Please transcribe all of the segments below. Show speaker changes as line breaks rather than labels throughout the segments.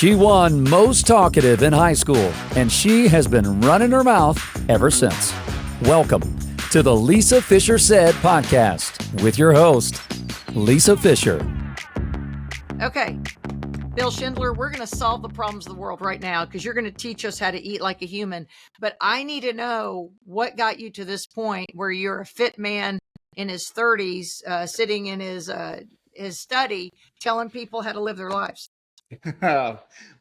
She won most talkative in high school, and she has been running her mouth ever since. Welcome to the Lisa Fisher Said podcast with your host, Lisa Fisher.
Okay, Bill Schindler, we're going to solve the problems of the world right now because you're going to teach us how to eat like a human. But I need to know what got you to this point where you're a fit man in his 30s, sitting in his study, telling people how to live their lives.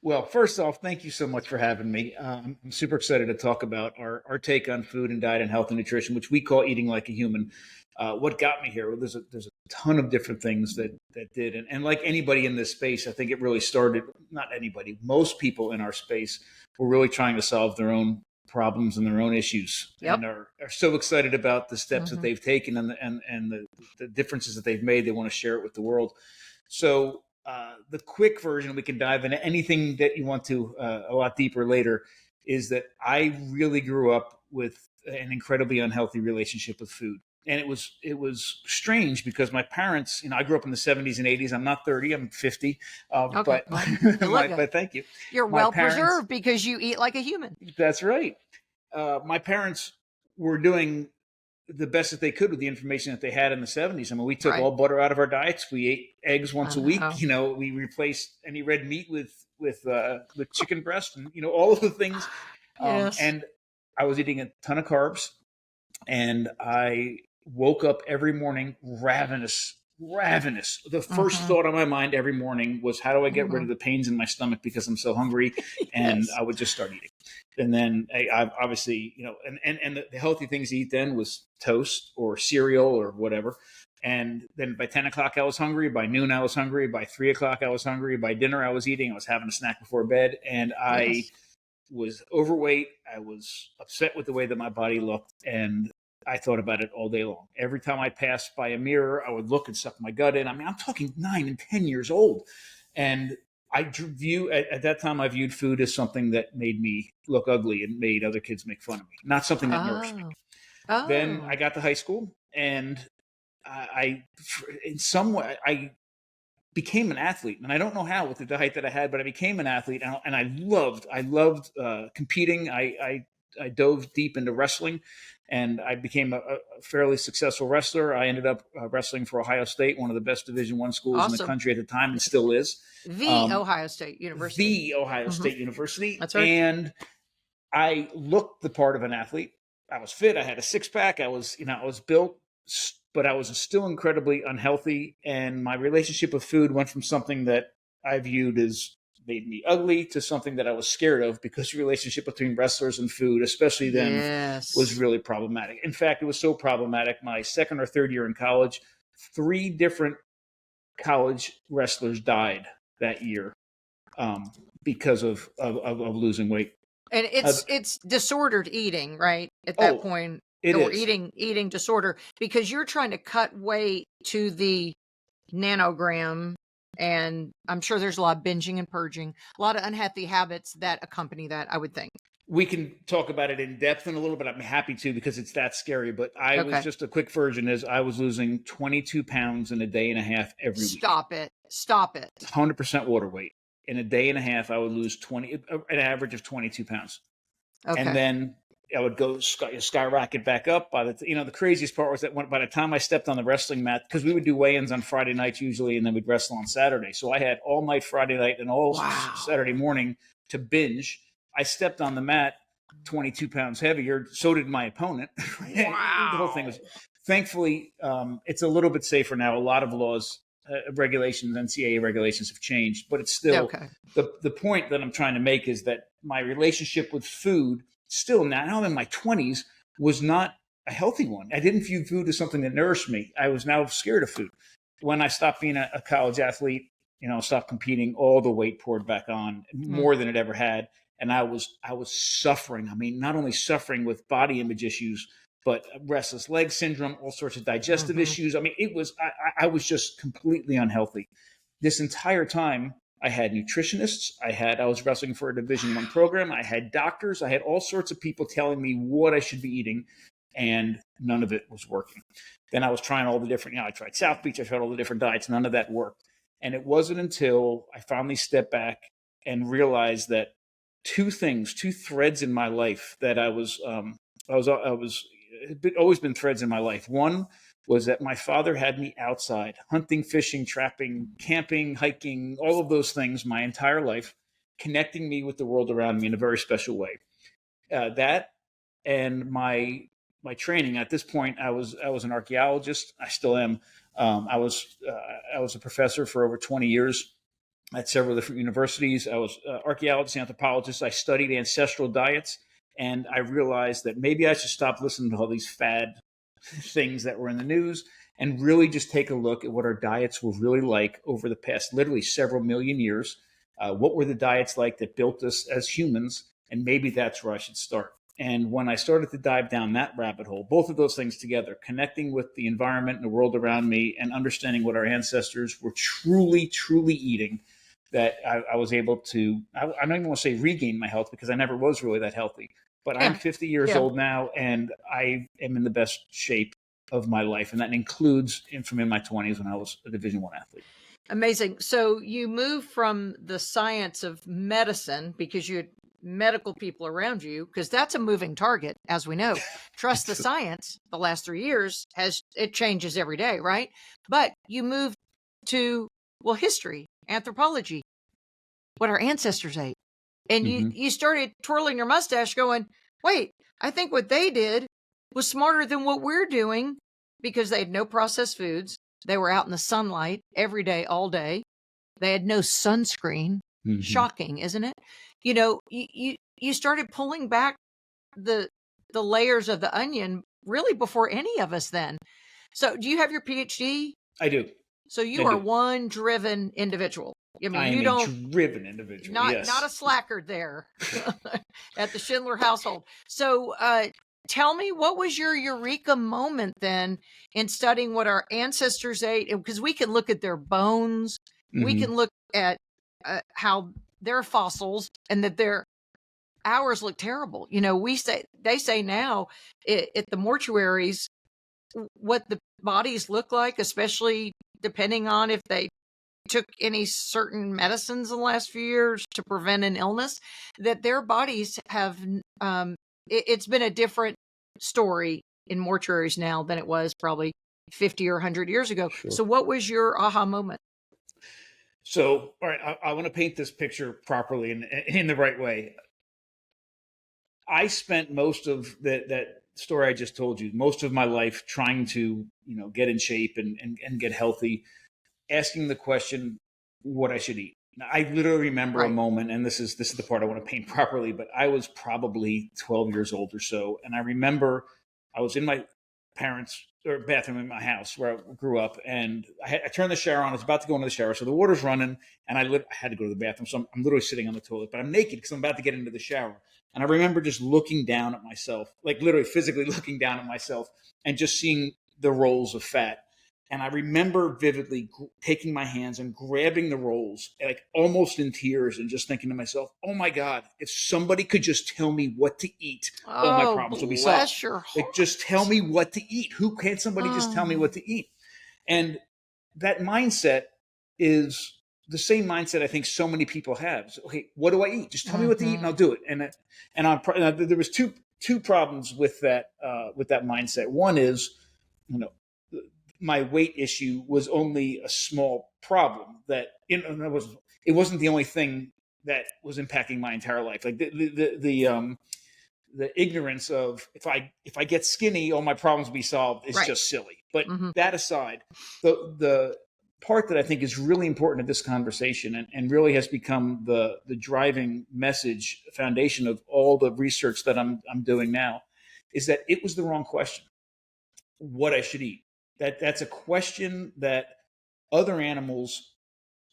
Well, first off, thank you so much for having me. I'm super excited to talk about our take on food and diet and health and nutrition, which we call eating like a human. What got me here? Well, there's a ton of different things that did. And like anybody in this space, I think it really started, not anybody, most people in our space were really trying to solve their own problems and their own issues.
Yep.
And are so excited about the steps that they've taken and the differences that they've made. They want to share it with the world. So the quick version, we can dive into anything that you want to a lot deeper later, is that I really grew up with an incredibly unhealthy relationship with food. And it was strange because my parents, I grew up in the 70s and 80s. I'm not 30, I'm 50.
Okay.
But thank you.
You're well preserved because you eat like a human.
That's right. My parents were doing the best that they could with the information that they had in the 70s. I mean, we took all butter out of our diets. We ate eggs once a week. We replaced any red meat with chicken breast and, all of the things.
Yes.
And I was eating a ton of carbs, and I woke up every morning ravenous. The first thought on my mind every morning was, how do I get rid of the pains in my stomach because I'm so hungry? And I would just start eating. And then I obviously, and the healthy things to eat then was toast or cereal or whatever. And then by 10 o'clock, I was hungry. By noon, I was hungry. By 3 o'clock, I was hungry. By dinner, I was eating. I was having a snack before bed. And I was overweight. I was upset with the way that my body looked. And I thought about it all day long. Every time I passed by a mirror, I would look and suck my gut in. I mean, I'm talking 9 and 10 years old. And at that time, I viewed food as something that made me look ugly and made other kids make fun of me, not something that nourished me. Then I got to high school, and I in some way, I became an athlete. And I don't know how with the height that I had, but I became an athlete, and I loved competing. I dove deep into wrestling, and I became a fairly successful wrestler. I ended up wrestling for Ohio State, one of the best Division I schools in the country at the time, and still is.
Ohio State University.
The Ohio State University.
That's right.
And I looked the part of an athlete. I was fit. I had a six-pack. I was built, but I was still incredibly unhealthy. And my relationship with food went from something that I viewed as made me ugly to something that I was scared of, because the relationship between wrestlers and food, especially then, was really problematic. In fact, it was so problematic, my second or third year in college, 3 different college wrestlers died that year because of losing weight.
And it's disordered eating, right? At that point, or eating disorder, because you're trying to cut weight to the nanogram. And I'm sure there's a lot of binging and purging, a lot of unhealthy habits that accompany that, I would think.
We can talk about it in depth in a little bit. I'm happy to, because it's that scary. But I was just a quick version is I was losing 22 pounds in a day and a half every week.
Stop it.
100% water weight. In a day and a half, I would lose an average of 22 pounds.
Okay.
And then I would go skyrocket back up. The craziest part was that by the time I stepped on the wrestling mat, because we would do weigh-ins on Friday nights usually, and then we'd wrestle on Saturday. So I had all night Friday night and all Saturday morning to binge. I stepped on the mat 22 pounds heavier. So did my opponent.
Wow.
The whole thing was, thankfully, it's a little bit safer now. A lot of laws, regulations, NCAA regulations have changed, but it's still the point that I'm trying to make is that my relationship with food, still now in my 20s, was not a healthy one. I didn't view food as something that nourished me. I was now scared of food. When I stopped being a college athlete, stopped competing, all the weight poured back on, more than it ever had. And I was suffering. I mean, not only suffering with body image issues, but restless leg syndrome, all sorts of digestive issues. I mean, I was just completely unhealthy. This entire time, I had nutritionists. I was wrestling for a Division I program. I had doctors. I had all sorts of people telling me what I should be eating, and none of it was working. Then I was trying all the different, I tried South Beach. I tried all the different diets. None of that worked. And it wasn't until I finally stepped back and realized that two threads in my life that it always been threads in my life. One was that my father had me outside hunting, fishing, trapping, camping, hiking, all of those things my entire life, connecting me with the world around me in a very special way. That and my training. At this point, I was an archaeologist. I still am. I was a professor for over 20 years at several different universities. I was an archaeologist, anthropologist. I studied ancestral diets, and I realized that maybe I should stop listening to all these fad things that were in the news and really just take a look at what our diets were really like over the past literally several million years. What were the diets like that built us as humans? And maybe that's where I should start. And when I started to dive down that rabbit hole, both of those things together, connecting with the environment and the world around me and understanding what our ancestors were truly, truly eating, that I was able to, I don't even want to say regain my health because I never was really that healthy. But I'm 50 years old now, and I am in the best shape of my life. And that includes from in my 20s when I was a Division I athlete.
Amazing. So you move from the science of medicine because you had medical people around you, because that's a moving target, as we know. Trust the science. The last 3 years it changes every day, right? But you move to, well, history, anthropology, what our ancestors ate. And you started twirling your mustache going, wait, I think what they did was smarter than what we're doing, because they had no processed foods. They were out in the sunlight every day, all day. They had no sunscreen. Shocking, isn't it? You know, you started pulling back the layers of the onion really before any of us then. So do you have your PhD?
I do.
So you are one driven individual. I mean,
I'm a driven individual.
Not a slacker there at the Schindler household. So tell me, what was your Eureka moment then in studying what our ancestors ate? Because we can look at their bones, we can look at how their fossils, and that ours look terrible. You know, they say now at the mortuaries what the bodies look like, especially depending on if they took any certain medicines in the last few years to prevent an illness, that their bodies have, it's been a different story in mortuaries now than it was probably 50 or 100 years ago. Sure. So what was your aha moment?
So, all right, I want to paint this picture properly and in the right way. I spent most of that story I just told you, most of my life trying to, get in shape and get healthy, asking the question what I should eat. Now, I literally remember a moment, and this is the part I want to paint properly, but I was probably 12 years old or so. And I remember I was in my parents' bathroom in my house where I grew up, and I turned the shower on. I was about to go into the shower, so the water's running, and I had to go to the bathroom. So I'm literally sitting on the toilet, but I'm naked because I'm about to get into the shower. And I remember just looking down at myself, like literally physically looking down at myself, and just seeing the rolls of fat. And I remember vividly taking my hands and grabbing the rolls, like almost in tears, and just thinking to myself, oh my God, if somebody could just tell me what to eat, all my problems will be solved. Like, just tell me what to eat. Who can't somebody just tell me what to eat? And that mindset is the same mindset I think so many people have. So, okay, what do I eat? Just tell me what to eat and I'll do it. And there was two problems with that mindset. One is, my weight issue was only a small problem. That it wasn't the only thing that was impacting my entire life. Like the ignorance of if I get skinny, all my problems will be solved is just silly. But that aside, the part that I think is really important in this conversation and really has become the driving message foundation of all the research that I'm doing now is that it was the wrong question. What I should eat. That's a question that other animals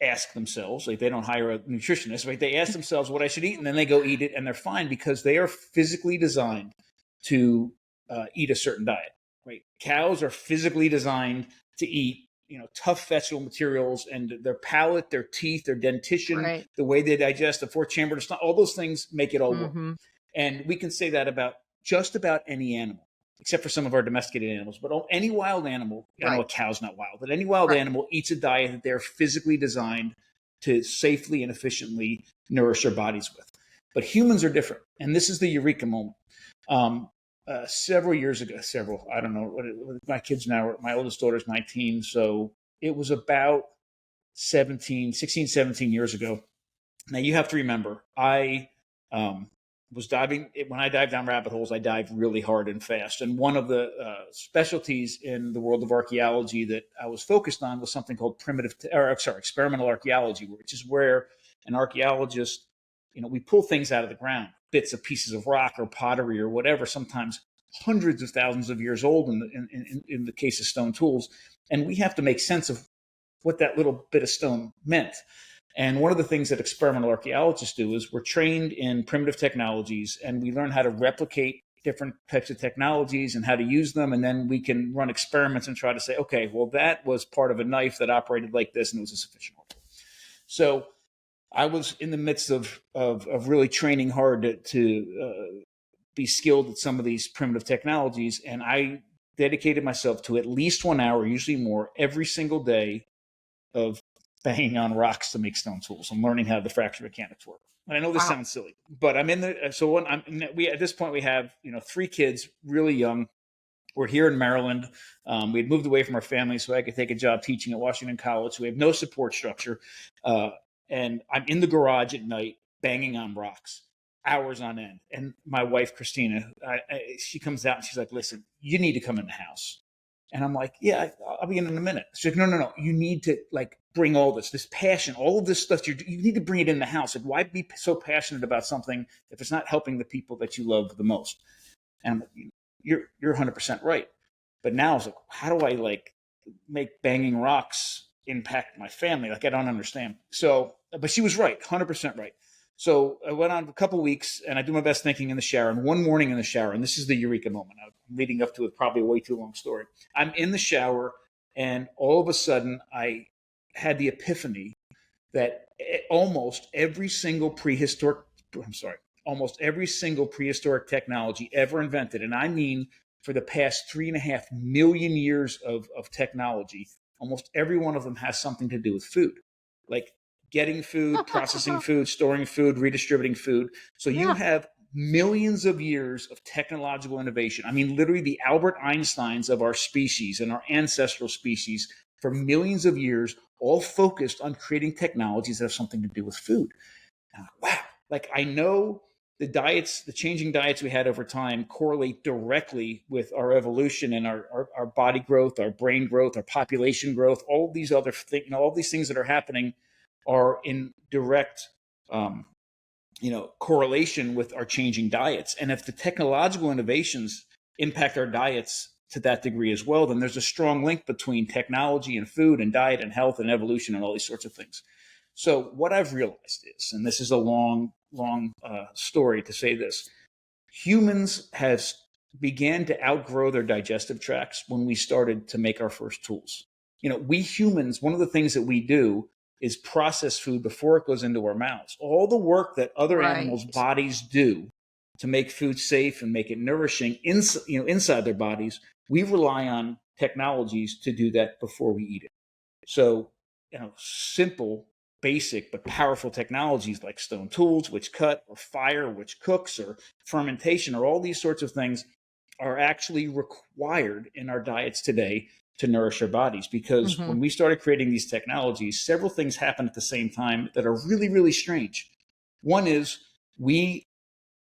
ask themselves. Like, they don't hire a nutritionist, right? They ask themselves what I should eat, and then they go eat it, and they're fine because they are physically designed to eat a certain diet, right? Cows are physically designed to eat, tough vegetable materials, and their palate, their teeth, their dentition, the way they digest, the fourth chamber, all those things make it all work. And we can say that about just about any animal, except for some of our domesticated animals. But any wild animal, I know a cow's not wild, but any wild animal eats a diet that they're physically designed to safely and efficiently nourish our bodies with. But humans are different. And this is the Eureka moment. Several years ago, I don't know, my kids now, my oldest daughter's 19. So it was about 16, 17 years ago. Now you have to remember, I was diving, when I dive down rabbit holes, I dive really hard and fast. And one of the specialties in the world of archaeology that I was focused on was something called experimental archaeology, which is where an archaeologist, we pull things out of the ground, bits of pieces of rock or pottery or whatever, sometimes hundreds of thousands of years old in the case of stone tools. And we have to make sense of what that little bit of stone meant. And one of the things that experimental archaeologists do is we're trained in primitive technologies, and we learn how to replicate different types of technologies and how to use them. And then we can run experiments and try to say, okay, well, that was part of a knife that operated like this, and it was a sufficient one. So I was in the midst of really training hard to be skilled at some of these primitive technologies. And I dedicated myself to at least 1 hour, usually more, every single day of banging on rocks to make stone tools and learning how the fracture mechanics work. And I know this sounds silly, but I'm in the, so when at this point we have, 3 kids, really young. We're here in Maryland. We had moved away from our family so I could take a job teaching at Washington College. So we have no support structure. And I'm in the garage at night, banging on rocks, hours on end. And my wife, Christina, she comes out and she's like, listen, you need to come in the house. And I'm like, yeah, I'll be in a minute. She's like, no. You need to bring all this passion, all of this stuff. You need to bring it in the house. Like, why be so passionate about something if it's not helping the people that you love the most? And I'm like, you're 100% right. But now I was like, how do I make banging rocks impact my family? I don't understand. So, but she was right, 100% right. So I went on a couple of weeks, and I do my best thinking in the shower. And one morning in the shower, and this is the Eureka moment. I'm leading up to it, probably a way too long story. I'm in the shower, and all of a sudden, I had the epiphany that almost every single prehistoric technology ever invented, and I mean for the past 3.5 million years of technology, almost every one of them has something to do with food, like getting food, processing food, storing food, redistributing food. So you have millions of years of technological innovation. I mean, literally the Albert Einsteins of our species and our ancestral species for millions of years, all focused on creating technologies that have something to do with food. And I'm like, wow, I know the changing diets we had over time correlate directly with our evolution and our body growth, our brain growth, our population growth, all these other things, all these things that are happening are in direct, correlation with our changing diets. And if the technological innovations impact our diets to that degree as well, then there's a strong link between technology and food and diet and health and evolution and all these sorts of things. So what I've realized is, and this is a long story to say this, humans began to outgrow their digestive tracts when we started to make our first tools. We humans, one of the things that we do is process food before it goes into our mouths. All the work that other animals' bodies do to make food safe and make it nourishing inside their bodies, we rely on technologies to do that before we eat it. So, simple, basic, but powerful technologies like stone tools, which cut, or fire, which cooks, or fermentation, or all these sorts of things are actually required in our diets today to nourish our bodies. Because when we started creating these technologies, several things happen at the same time that are really, really strange. One is we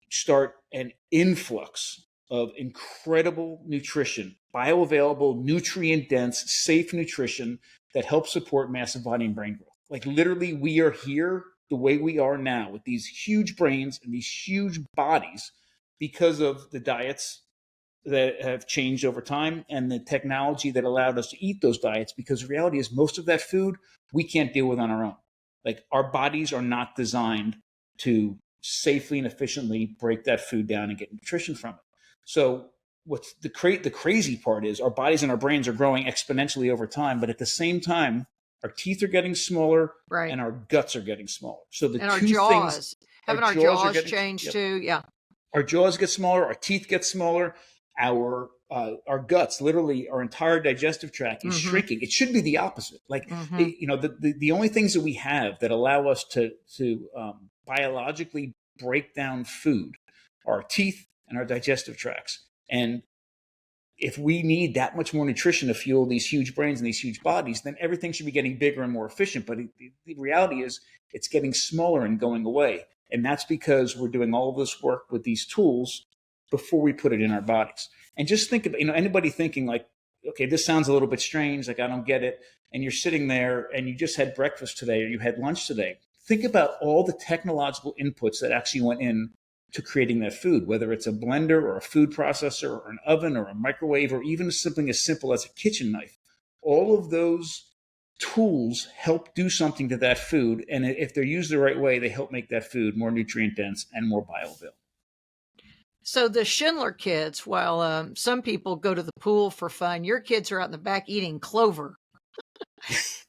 start an influx of incredible nutrition, bioavailable, nutrient-dense, safe nutrition that helps support massive body and brain growth. Literally, we are here the way we are now with these huge brains and these huge bodies because of the diets that have changed over time and the technology that allowed us to eat those diets, because the reality is most of that food we can't deal with on our own. Our bodies are not designed to safely and efficiently break that food down and get nutrition from it. So what's the crazy part is our bodies and our brains are growing exponentially over time, but at the same time, our teeth are getting smaller and our guts are getting smaller. So our jaws,
our jaws changed too? Yeah.
Our jaws get smaller, our teeth get smaller, our our guts, literally our entire digestive tract is shrinking. It should be the opposite. Like, the only things that we have that allow us to biologically break down food are our teeth and our digestive tracts. And if we need that much more nutrition to fuel these huge brains and these huge bodies, then everything should be getting bigger and more efficient. But the reality is it's getting smaller and going away. And that's because we're doing all of this work with these tools before we put it in our bodies. And just think about, anybody thinking like, okay, this sounds a little bit strange, like I don't get it. And you're sitting there and you just had breakfast today or you had lunch today. Think about all the technological inputs that actually went in to creating that food, whether it's a blender or a food processor or an oven or a microwave or even something as simple as a kitchen knife. All of those tools help do something to that food. And if they're used the right way, they help make that food more nutrient dense and more bioavailable.
So the Schindler kids, while some people go to the pool for fun, your kids are out in the back eating clover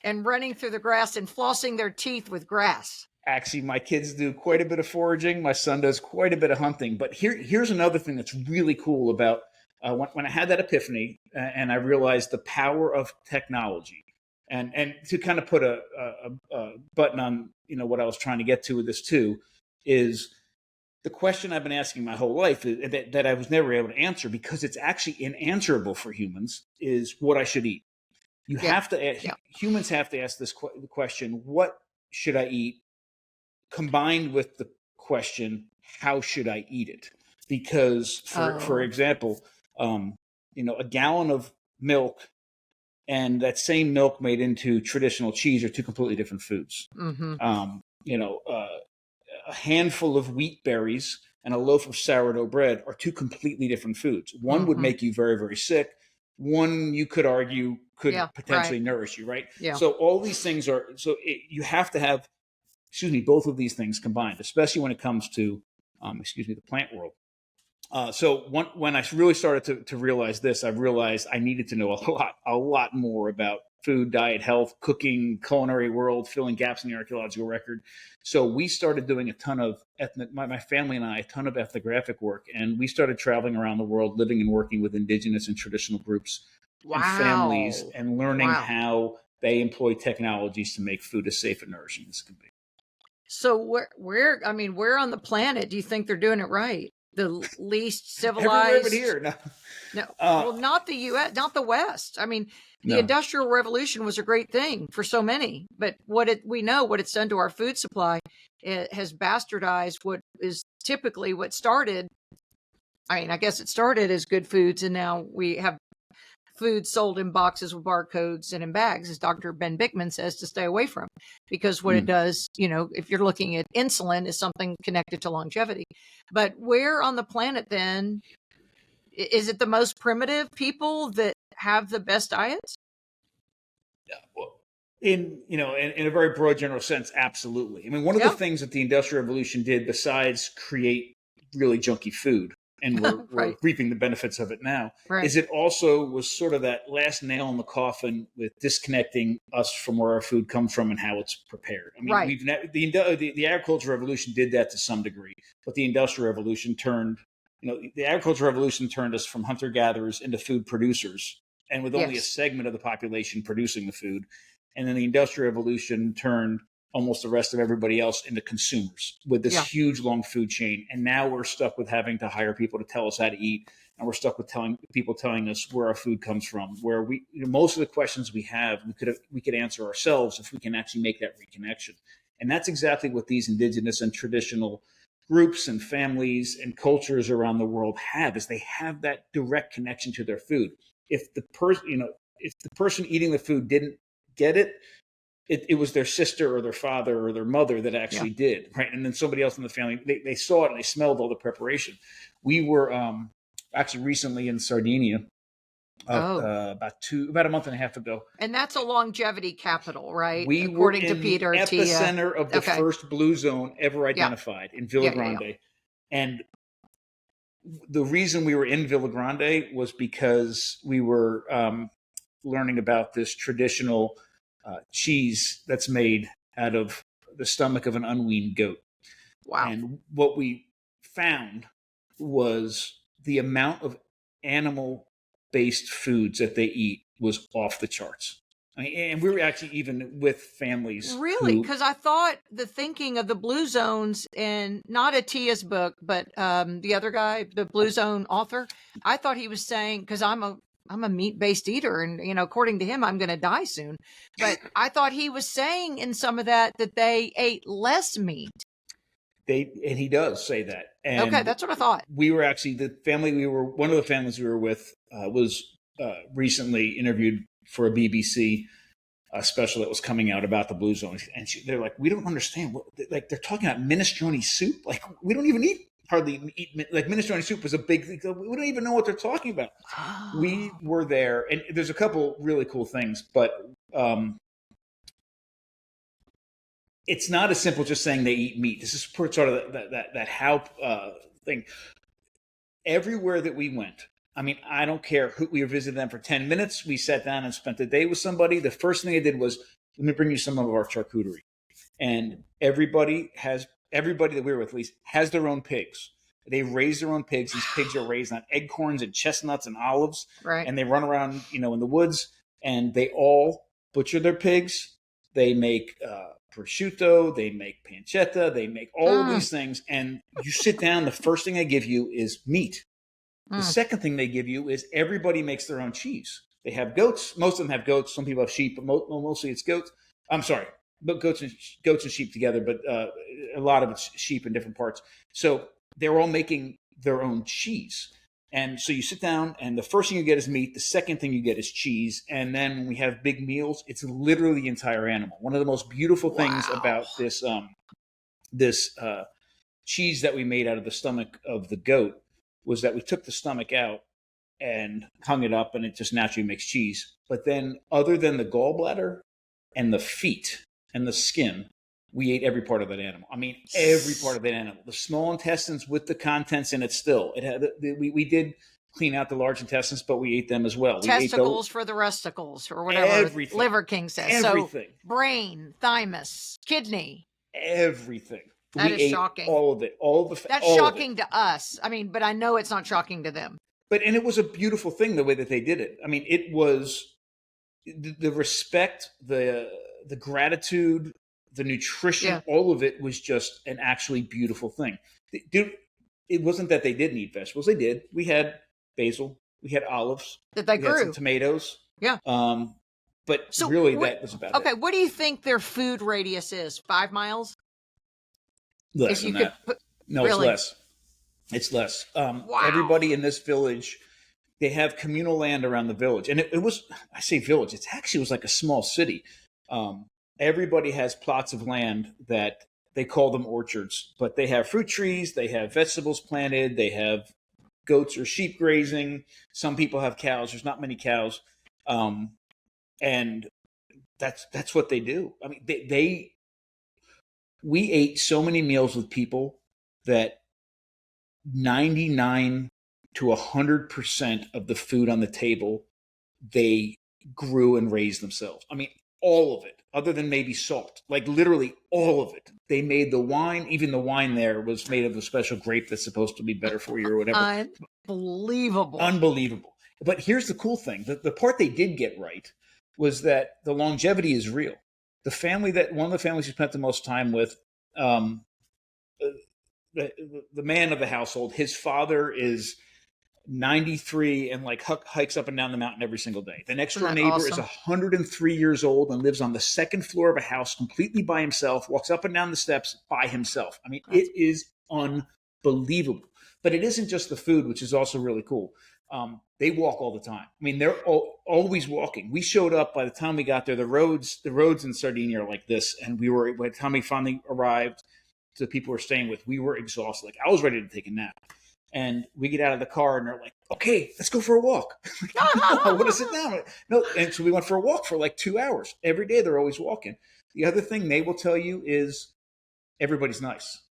and running through the grass and flossing their teeth with grass.
Actually, my kids do quite a bit of foraging. My son does quite a bit of hunting. But here's another thing that's really cool about when I had that epiphany and I realized the power of technology. And to kind of put a button on what I was trying to get to with this too is the question I've been asking my whole life that I was never able to answer because it's actually unanswerable for humans is what I should eat. Humans have to ask this question, what should I eat? Combined with the question, how should I eat it? Because for example, a gallon of milk and that same milk made into traditional cheese are two completely different foods. A handful of wheat berries and a loaf of sourdough bread are two completely different foods. One would make you very, very sick. One, you could argue, could potentially nourish you, right? Yeah. So all these things you have to have, both of these things combined, especially when it comes to, the plant world. So when I really started to realize this, I realized I needed to know a lot more about food, diet, health, cooking, culinary world, filling gaps in the archaeological record. So we started doing a ton of my family and I, a ton of ethnographic work. And we started traveling around the world, living and working with indigenous and traditional groups and families and learning how they employ technologies to make food as safe and nourishing as it can be.
So where on the planet do you think they're doing it right? The least civilized?
Everywhere but here.
No. Well, not the U.S., not the West. I mean, the Industrial Revolution was a great thing for so many, but we know what it's done to our food supply. It has bastardized what is typically what started. I mean, I guess it started as good foods, and now we have food sold in boxes with barcodes and in bags, as Dr. Ben Bickman says, to stay away from, because what it does, if you're looking at insulin, is something connected to longevity. But where on the planet then is it the most primitive people that have the best diets?
Yeah, well, in a very broad general sense, absolutely. I mean, one of the things that the Industrial Revolution did, besides create really junky food, and we're reaping the benefits of it now, is it also was sort of that last nail in the coffin with disconnecting us from where our food comes from and how it's prepared. I mean, the agricultural revolution did that to some degree, but the Industrial Revolution turned us from hunter-gatherers into food producers, and with only a segment of the population producing the food. And then the Industrial Revolution turned almost the rest of everybody else into consumers with this huge long food chain. And now we're stuck with having to hire people to tell us how to eat. And we're stuck with people telling us where our food comes from, where most of the questions we have, we could answer ourselves if we can actually make that reconnection. And that's exactly what these indigenous and traditional groups and families and cultures around the world have, is they have that direct connection to their food. If the person eating the food didn't get it, it was their sister or their father or their mother that actually did, right? And then somebody else in the family, they saw it and they smelled all the preparation. We were actually recently in Sardinia about a month and a half ago.
And that's a longevity capital, right?
We were in the epicenter of the first blue zone ever identified in Villa Grande. And the reason we were in Villa Grande was because we were learning about this traditional cheese that's made out of the stomach of an unweaned goat.
Wow.
And what we found was the amount of animal based foods that they eat was off the charts. I mean, and we were actually even with families.
Really? Because I thought the thinking of the Blue Zones, and not Atia's book, but the other guy, the Blue Zone author, I thought he was saying, because I'm a meat-based eater, and according to him, I'm going to die soon. But I thought he was saying in some of that they ate less meat.
And he does say that. And
okay, that's what I thought.
We were actually one of the families we were with was recently interviewed for a BBC special that was coming out about the Blue Zone, and they're like, we don't understand like they're talking about minestrone soup. Like we don't even hardly eat like minestrone soup was a big thing. We don't even know what they're talking about. Oh. We were there, and there's a couple really cool things, but it's not as simple just saying they eat meat. This is sort of that how thing. Everywhere that we went, I mean, I don't care who we visited them for 10 minutes. We sat down and spent the day with somebody. The first thing I did was, let me bring you some of our charcuterie. And everybody that we were with, at least, has their own pigs. They raise their own pigs. These pigs are raised on acorns and chestnuts and olives.
Right.
And they run around, in the woods, and they all butcher their pigs. They make prosciutto, they make pancetta, they make all of these things. And you sit down, the first thing I give you is meat. The second thing they give you is everybody makes their own cheese. They have goats. Most of them have goats. Some people have sheep, but mostly it's goats. I'm sorry, but goats and sheep together, but a lot of it's sheep in different parts. So they're all making their own cheese. And so you sit down, and the first thing you get is meat. The second thing you get is cheese. And then when we have big meals, it's literally the entire animal. One of the most beautiful things about this cheese that we made out of the stomach of the goat was that we took the stomach out and hung it up, and it just naturally makes cheese. But then other than the gallbladder and the feet and the skin, we ate every part of that animal. I mean, every part of that animal. The small intestines with the contents in it still. We did clean out the large intestines, but we ate them as well.
Testicles for the resticles, or whatever
everything.
Liver King says.
Everything.
So brain, thymus, kidney.
Everything.
That is shocking.
All of it.
That's shocking to us. I mean, but I know it's not shocking to them.
And it was a beautiful thing the way that they did it. I mean, it was the respect, the gratitude, the nutrition, all of it was just an actually beautiful thing. It wasn't that they didn't eat vegetables. They did. We had basil. We had olives.
That they grew.
Had some tomatoes.
Yeah.
But so really, that was about it.
Okay, what do you think their food radius is? 5 miles?
Less than that. No, really? It's less. It's less.
Wow.
Everybody in this village, they have communal land around the village. And it was, I say village, it actually was like a small city. Everybody has plots of land that they call them orchards, but they have fruit trees, they have vegetables planted, they have goats or sheep grazing. Some people have cows. There's not many cows. And that's what they do. I mean, we ate so many meals with people that 99 to 100% of the food on the table, they grew and raised themselves. I mean, all of it, other than maybe salt, like literally all of it. They made the wine. Even the wine there was made of a special grape that's supposed to be better for you or whatever. Unbelievable. But here's the cool thing. The part they did get right was that the longevity is real. One of the families we spent the most time with, the man of the household, his father is 93 and like hikes up and down the mountain every single day. The next door neighbor is 103 years old and lives on the second floor of a house completely by himself, walks up and down the steps by himself. I mean, it is unbelievable. But it isn't just the food, which is also really cool. They walk all the time. I mean, they're always walking. We showed up, by the time we got there, the roads in Sardinia are like this. And by the time we finally arrived to the people we're staying with, we were exhausted. Like, I was ready to take a nap. And we get out of the car and they're like, okay, let's go for a walk. No, I want to sit down. No. And so we went for a walk for like 2 hours. Every day they're always walking. The other thing they will tell you is everybody's nice.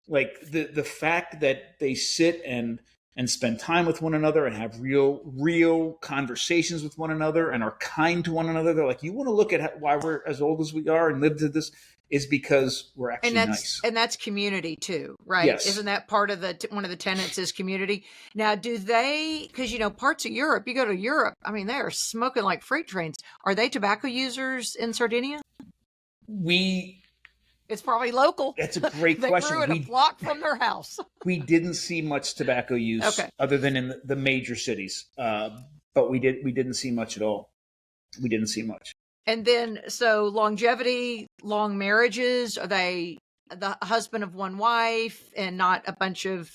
Like the fact that they sit and and spend time with one another and have real conversations with one another and are kind to one another. They're like, you want to look at why we're as old as we are and live to this is because we're actually nice.
And that's community too, right?
Yes.
Isn't that part of one of the tenets is community? Now, do they, because, parts of Europe, you go to Europe, I mean, they are smoking like freight trains. Are they tobacco users in Sardinia? It's probably local.
That's a great
they
question.
Grew it a block from their house.
We didn't see much tobacco use other than in the major cities. But we didn't see much at all. We didn't see much.
And then, so longevity, long marriages, are they the husband of one wife and not a bunch of,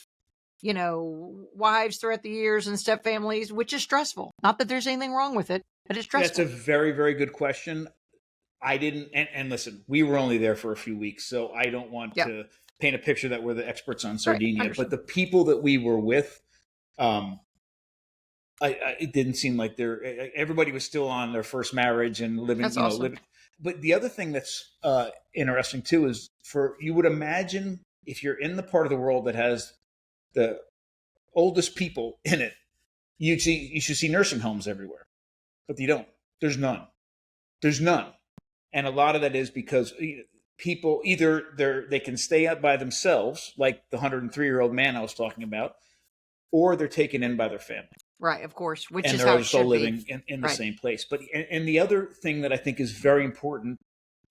wives throughout the years and step families, which is stressful. Not that there's anything wrong with it, but it's stressful.
That's a very, very good question. I didn't, and listen, we were only there for a few weeks, so I don't want to paint a picture that we're the experts on Sardinia,
right,
but the people that we were with, it didn't seem like everybody was still on their first marriage and living,
that's awesome.
living. But the other thing that's interesting too is you would imagine if you're in the part of the world that has the oldest people in it, you should see nursing homes everywhere, but you don't. There's none. And a lot of that is because people either they can stay up by themselves, like the 103-year-old man I was talking about, or they're taken in by their family.
Right, of course, which
and
is
they're
how it
also
should
living
be.
in the same place. But and the other thing that I think is very important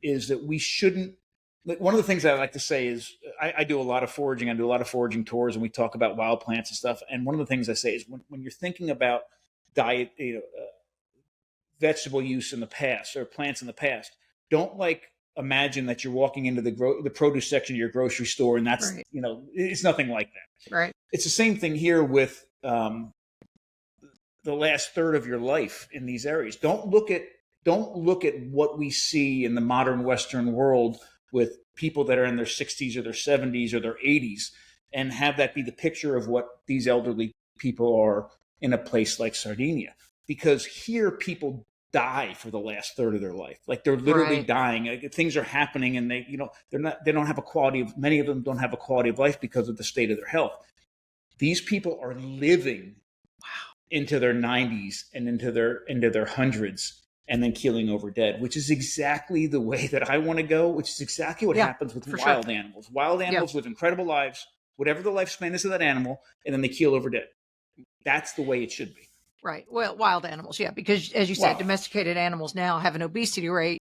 is that we shouldn't. One of the things I like to say is I do a lot of foraging. I do a lot of foraging tours, and we talk about wild plants and stuff. And one of the things I say is when you're thinking about diet, vegetable use in the past or plants in the past, don't imagine that you're walking into the produce section of your grocery store and that's it's nothing like that.
Right.
It's the same thing here with the last third of your life in these areas. Don't look at what we see in the modern Western world with people that are in their 60s or their 70s or their 80s and have that be the picture of what these elderly people are in a place like Sardinia. Because here people die for the last third of their life. Like they're literally dying. Things are happening and they don't have many of them don't have a quality of life because of the state of their health. These people are living into their 90s and into their hundreds and then keeling over dead, which is exactly the way that I want to go, which is exactly what happens with wild animals. Wild animals live incredible lives, whatever the lifespan is of that animal, and then they keel over dead. That's the way it should be.
Right. Well, wild animals, because as you said, domesticated animals now have an obesity rate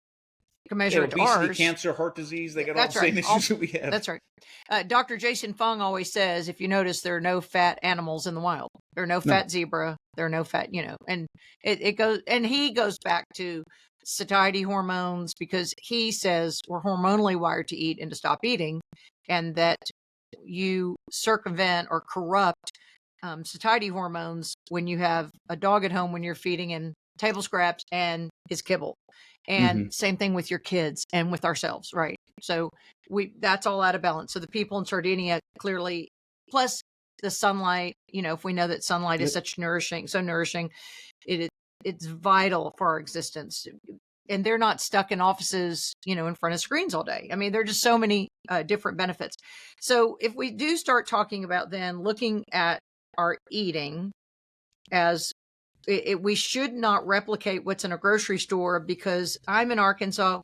commensurate to ours.
Cancer, heart disease, they got all the same issues that we have.
That's right. Dr. Jason Fung always says, if you notice, there are no fat animals in the wild. There are no fat zebra. There are no fat, and it goes, and he goes back to satiety hormones because he says we're hormonally wired to eat and to stop eating, and that you circumvent or corrupt satiety hormones when you have a dog at home when you're feeding in table scraps and his kibble. And same thing with your kids and with ourselves, right? So that's all out of balance. So the people in Sardinia clearly, plus the sunlight, if we know that sunlight is so nourishing, it's vital for our existence. And they're not stuck in offices, in front of screens all day. I mean, there are just so many different benefits. So if we do start talking about then looking at our eating as we should not replicate what's in a grocery store because I'm in Arkansas.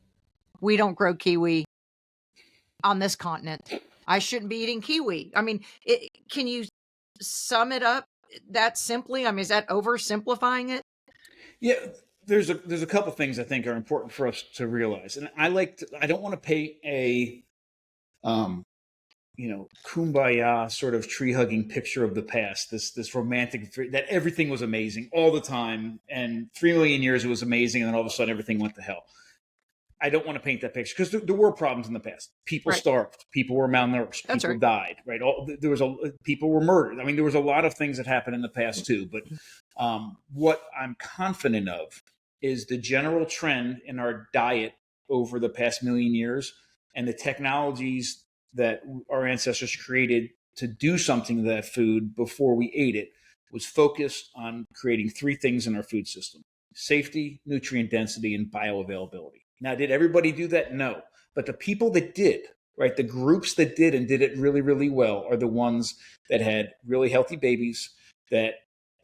We don't grow kiwi on this continent. I shouldn't be eating kiwi. I mean, can you sum it up that simply? I mean, is that oversimplifying it?
Yeah, there's a couple things I think are important for us to realize. And I don't want to paint a kumbaya sort of tree hugging picture of the past, this romantic, that everything was amazing all the time. And 3 million years it was amazing. And then all of a sudden everything went to hell. I don't want to paint that picture because there were problems in the past. People starved. People were malnourished. People died. Right. People were murdered. I mean, there was a lot of things that happened in the past too. But what I'm confident of is the general trend in our diet over the past million years and the technologies that our ancestors created to do something to that food before we ate it was focused on creating 3 things in our food system: safety, nutrient density, and bioavailability. Now, did everybody do that? No. But the people that did right? The groups that did and did it really, really well are the ones that had really healthy babies, that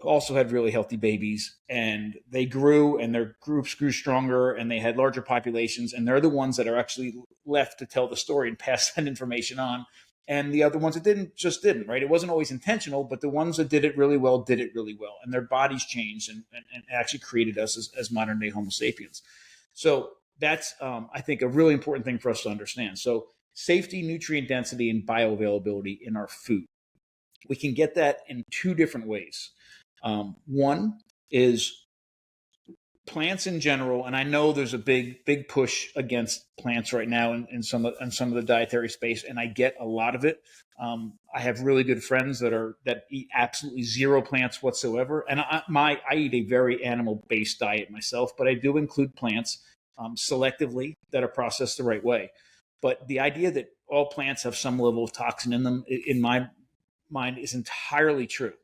also had really healthy babies, and they grew and their groups grew stronger and they had larger populations. And they're the ones that are actually left to tell the story and pass that information on. And the other ones that didn't, right? It wasn't always intentional, but the ones that did it really well, did it really well. And their bodies changed and actually created us as modern day Homo sapiens. So that's, I think, a really important thing for us to understand. So safety, nutrient density, and bioavailability in our food. We can get that in two different ways. One is plants in general, and I know there's a big push against plants right now in some of the dietary space, and I get a lot of it. I have really good friends that eat absolutely zero plants whatsoever, and I eat a very animal based diet myself, but I do include plants selectively that are processed the right way. But the idea that all plants have some level of toxin in them, in my mind, is entirely true.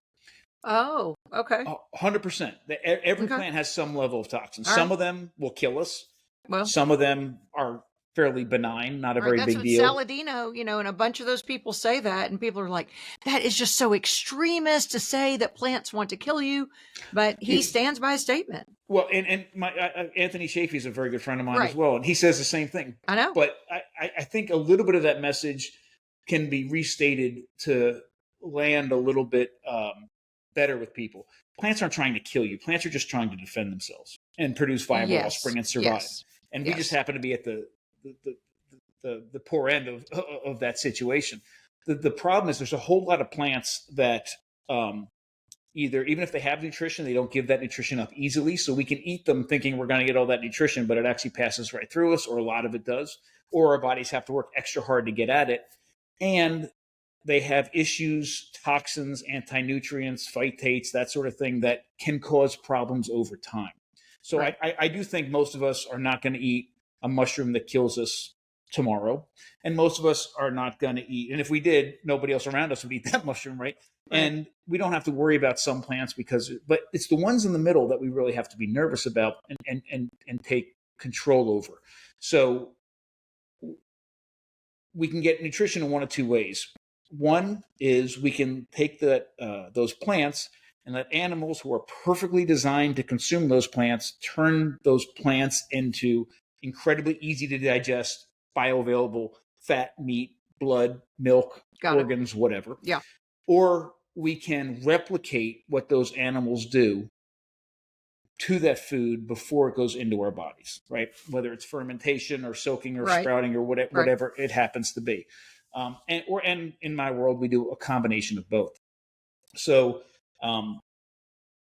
Oh, okay.
100%. Every
Okay.
plant has some level of toxins.
All
Some
right.
of them will kill us.
Well,
Some of them are fairly benign, not a
right.
very
That's
big
what
deal.
Saladino, and a bunch of those people say that, and people are like, that is just so extremist to say that plants want to kill you. But he stands by his statement.
Well, and my Anthony Shafee is a very good friend of mine
Right.
as well, and he says the same thing.
I know.
But I think a little bit of that message can be restated to land a little bit better with people. Plants aren't trying to kill you. Plants are just trying to defend themselves and produce viable
Yes.
offspring and survive.
Yes.
And we just happen to be at the poor end of that situation. The problem is there's a whole lot of plants that either, even if they have nutrition, they don't give that nutrition up easily. So we can eat them thinking we're going to get all that nutrition, but it actually passes right through us, or a lot of it does, or our bodies have to work extra hard to get at it. And they have issues, toxins, anti-nutrients, phytates, that sort of thing that can cause problems over time. So
Right.
I do think most of us are not going to eat a mushroom that kills us tomorrow. And most of us are not going to eat. And if we did, nobody else around us would eat that mushroom, right? And we don't have to worry about some plants but it's the ones in the middle that we really have to be nervous about and take control over. So we can get nutrition in one of two ways. One is we can take those plants and let animals who are perfectly designed to consume those plants turn those plants into incredibly easy to digest, bioavailable fat, meat, blood, milk, organs, whatever.
Yeah.
Or we can replicate what those animals do to that food before it goes into our bodies, right? Whether it's fermentation or soaking or sprouting or whatever it happens to be. And in my world, we do a combination of both. So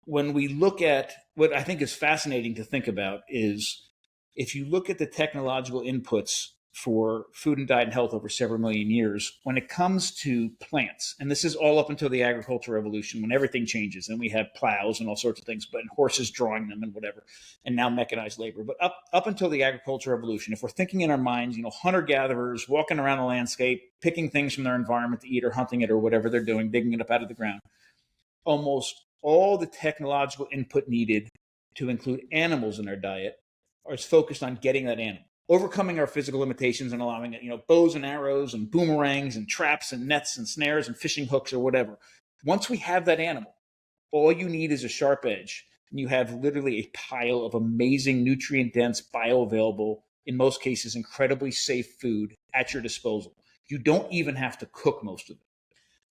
when we look at what I think is fascinating to think about is if you look at the technological inputs for food and diet and health over several million years, when it comes to plants, and this is all up until the agricultural revolution when everything changes and we have plows and all sorts of things, but horses drawing them and whatever, and now mechanized labor. But up until the agricultural revolution, if we're thinking in our minds, hunter-gatherers walking around the landscape, picking things from their environment to eat or hunting it or whatever they're doing, digging it up out of the ground, almost all the technological input needed to include animals in our diet is focused on getting that animal, overcoming our physical limitations and allowing it, bows and arrows and boomerangs and traps and nets and snares and fishing hooks or whatever. Once we have that animal, all you need is a sharp edge, and you have literally a pile of amazing, nutrient-dense, bioavailable, in most cases, incredibly safe food at your disposal. You don't even have to cook most of it.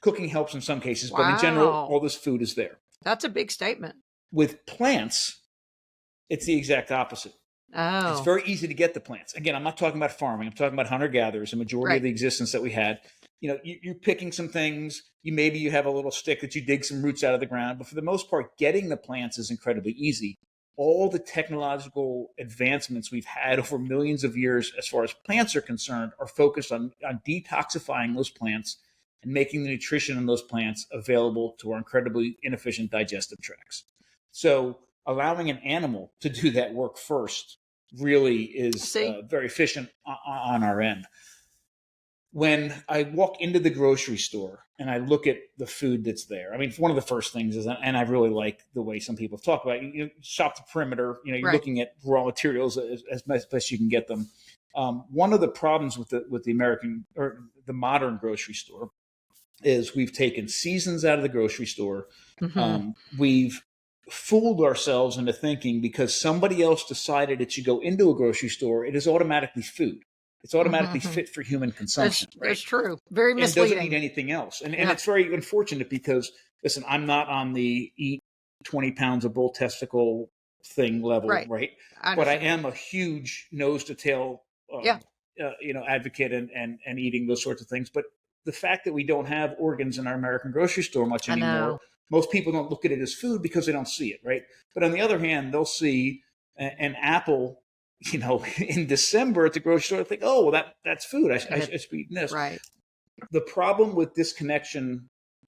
Cooking helps in some cases, but in general, all this food is there.
That's a big statement.
With plants, it's the exact opposite.
Oh.
It's very easy to get the plants. Again, I'm not talking about farming. I'm talking about hunter-gatherers, the majority of the existence that we had. You're picking some things. Maybe you have a little stick that you dig some roots out of the ground. But for the most part, getting the plants is incredibly easy. All the technological advancements we've had over millions of years as far as plants are concerned are focused on detoxifying those plants and making the nutrition in those plants available to our incredibly inefficient digestive tracts. So allowing an animal to do that work first really is very efficient on our end. When I walk into the grocery store and I look at the food that's there, I mean, one of the first things is, and I really like the way some people talk about it, shop the perimeter, you're looking at raw materials as best you can get them. One of the problems with the American or the modern grocery store is we've taken seasons out of the grocery store. We've fooled ourselves into thinking because somebody else decided it should go into a grocery store, it is automatically food. It's automatically fit for human consumption.
That's true. Very misleading.
And doesn't need anything else. And it's very unfortunate because, listen, I'm not on the eat 20 pounds of bull testicle thing level, right? But I am a huge nose to tail, advocate and eating those sorts of things. But the fact that we don't have organs in our American grocery store much anymore, most people don't look at it as food because they don't see it, right? But on the other hand, they'll see an apple, in December at the grocery store, think, oh, well, that's food. I should be eating this.
Right.
The problem with disconnection,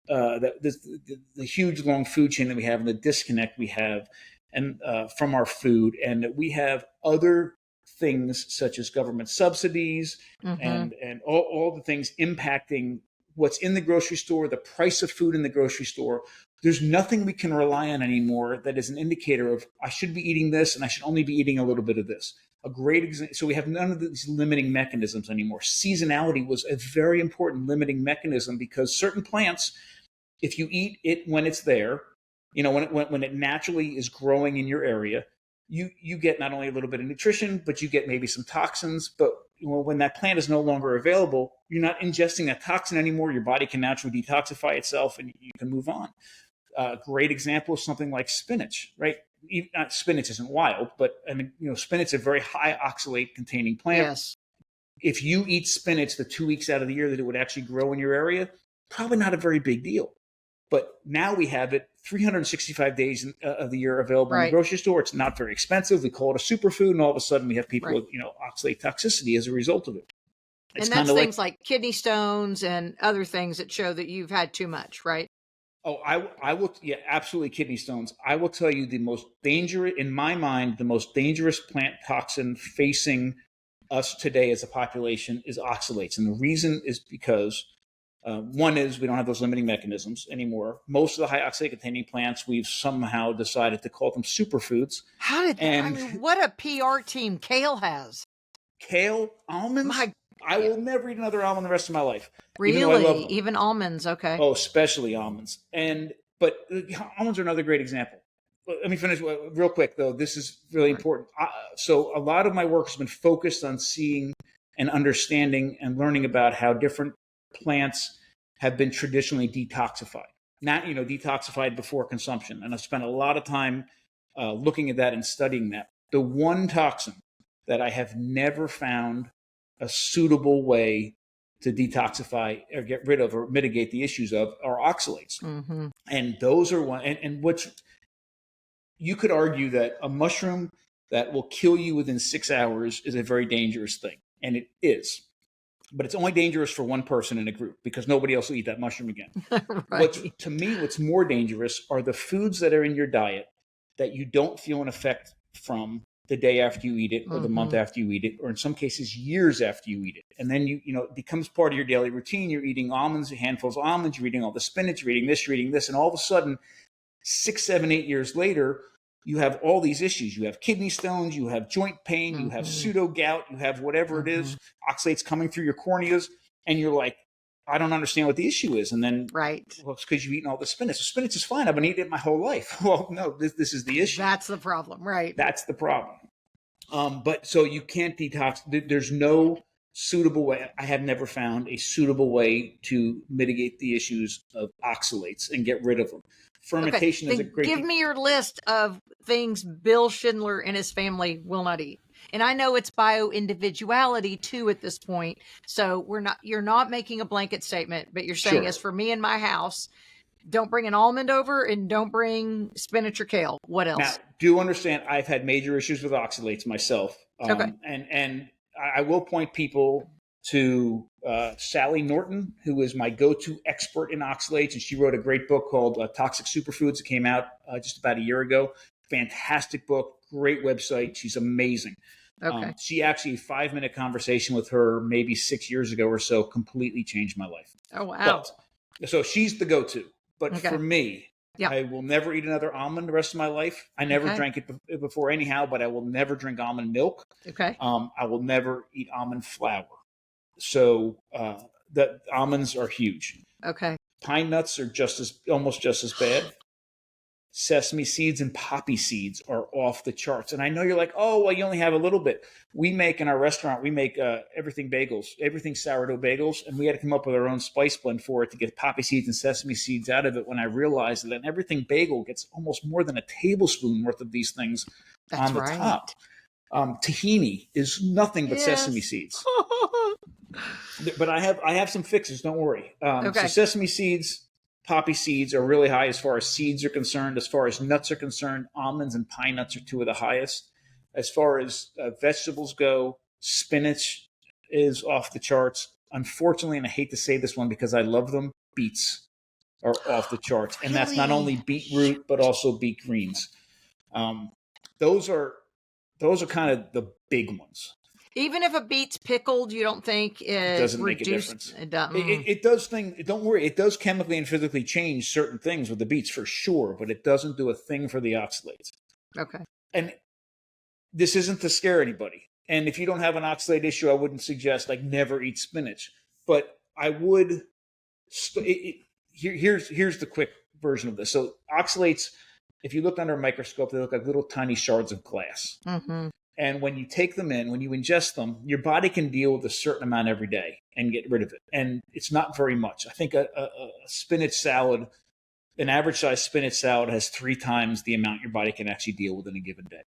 the huge long food chain that we have and the disconnect we have and from our food, and that we have other things such as government subsidies and all the things impacting what's in the grocery store, the price of food in the grocery store. There's nothing we can rely on anymore that is an indicator of I should be eating this and I should only be eating a little bit of this. A great example. So we have none of these limiting mechanisms anymore. Seasonality was a very important limiting mechanism because certain plants, if you eat it when it's there, when it naturally is growing in your area, you get not only a little bit of nutrition, but you get maybe some toxins. But when that plant is no longer available, you're not ingesting that toxin anymore. Your body can naturally detoxify itself and you can move on. A great example is something like spinach, right? Spinach isn't wild, but spinach is a very high oxalate containing plant.
Yes.
If you eat spinach the 2 weeks out of the year that it would actually grow in your area, probably not a very big deal. But now we have it 365 days of the year available in the grocery store. It's not very expensive. We call it a superfood, and all of a sudden we have people with oxalate toxicity as a result of it.
And that's things like kidney stones and other things that show that you've had too much, right?
Oh, I will. Yeah, absolutely. Kidney stones. I will tell you the most dangerous, in my mind, the most dangerous plant toxin facing us today as a population is oxalates. And the reason is because one is we don't have those limiting mechanisms anymore. Most of the high oxalate containing plants, we've somehow decided to call them superfoods.
What a PR team Kale has.
Kale, almonds? I will never eat another almond the rest of my life.
Really? Even almonds? Okay.
Oh, especially almonds. But almonds are another great example. Let me finish real quick, though. This is really important. So a lot of my work has been focused on seeing and understanding and learning about how different plants have been traditionally detoxified. Not, detoxified before consumption. And I've spent a lot of time looking at that and studying that. The one toxin that I have never found a suitable way to detoxify or get rid of or mitigate the issues of are oxalates. And those are one, and which you could argue that a mushroom that will kill you within 6 hours is a very dangerous thing. And it is. But it's only dangerous for one person in a group because nobody else will eat that mushroom again. To me, what's more dangerous are the foods that are in your diet that you don't feel an effect from the day after you eat it or the month after you eat it, or in some cases years after you eat it. And then it becomes part of your daily routine. You're eating almonds, handfuls of almonds, you're eating all the spinach, you're eating this, and all of a sudden 6, 7, 8 years later, you have all these issues. You have kidney stones, you have joint pain, you have pseudo gout, you have whatever it is, oxalates coming through your corneas, and you're like, I don't understand what the issue is. And then, well, it's because you've eaten all the spinach. So spinach is fine. I've been eating it my whole life. Well, no, this is the issue.
That's the problem, right?
That's the problem. But so you can't detox. There's no suitable way. I have never found a suitable way to mitigate the issues of oxalates and get rid of them. Fermentation is a great.
Give me your list of things Bill Schindler and his family will not eat. And I know it's bio-individuality too at this point. So you're not making a blanket statement, but you're saying as for me and my house, don't bring an almond over and don't bring spinach or kale. What else?
Now, do understand I've had major issues with oxalates myself. And I will point people to Sally Norton, who is my go-to expert in oxalates. And she wrote a great book called Toxic Superfoods. It came out just about a year ago. Fantastic book, great website. She's amazing. She actually, a 5-minute conversation with her maybe 6 years ago or so completely changed my life.
Oh, wow.
So she's the go-to. But for me,
Yeah.
I will never eat another almond the rest of my life. I never drank it before anyhow, but I will never drink almond milk.
Okay.
I will never eat almond flour. So the almonds are huge.
Okay.
Pine nuts are almost just as bad. Sesame seeds and poppy seeds are off the charts. And I know you're like, oh, well, you only have a little bit. We make in our restaurant, we make everything bagels, everything sourdough bagels. And we had to come up with our own spice blend for it to get poppy seeds and sesame seeds out of it, when I realized that in everything bagel gets almost more than a tablespoon worth of these things on the top. Tahini is nothing but sesame seeds. But I have some fixes, don't worry. So sesame seeds, poppy seeds are really high as far as seeds are concerned. As far as nuts are concerned, almonds and pine nuts are two of the highest. As far as vegetables go, spinach is off the charts. Unfortunately, and I hate to say this one because I love them, beets are off the charts. And that's not only beetroot, but also beet greens. Those are kind of the big ones.
Even if a beet's pickled, you don't think it
doesn't make a difference?
It doesn't.
It does don't worry. It does chemically and physically change certain things with the beets for sure, but it doesn't do a thing for the oxalates.
Okay.
And this isn't to scare anybody. And if you don't have an oxalate issue, I wouldn't suggest never eat spinach. But I would. Here's the quick version of this. So oxalates, if you look under a microscope, they look like little tiny shards of glass. Mm-hmm. And when you take them in, when you ingest them, your body can deal with a certain amount every day and get rid of it. And it's not very much. I think a spinach salad, an average size spinach salad, has 3 times the amount your body can actually deal with in a given day.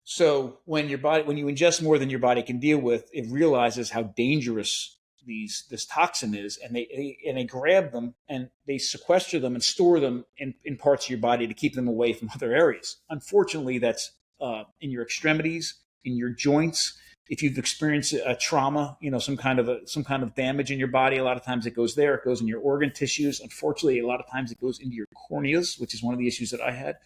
So when you ingest more than your body can deal with, it realizes how dangerous this toxin is, and they grab them and they sequester them and store them in parts of your body to keep them away from other areas. Unfortunately, that's in your extremities, in your joints. If you've experienced a trauma, some kind of damage in your body, a lot of times it goes there. It goes in your organ tissues. Unfortunately, a lot of times it goes into your corneas, which is one of the issues that I had,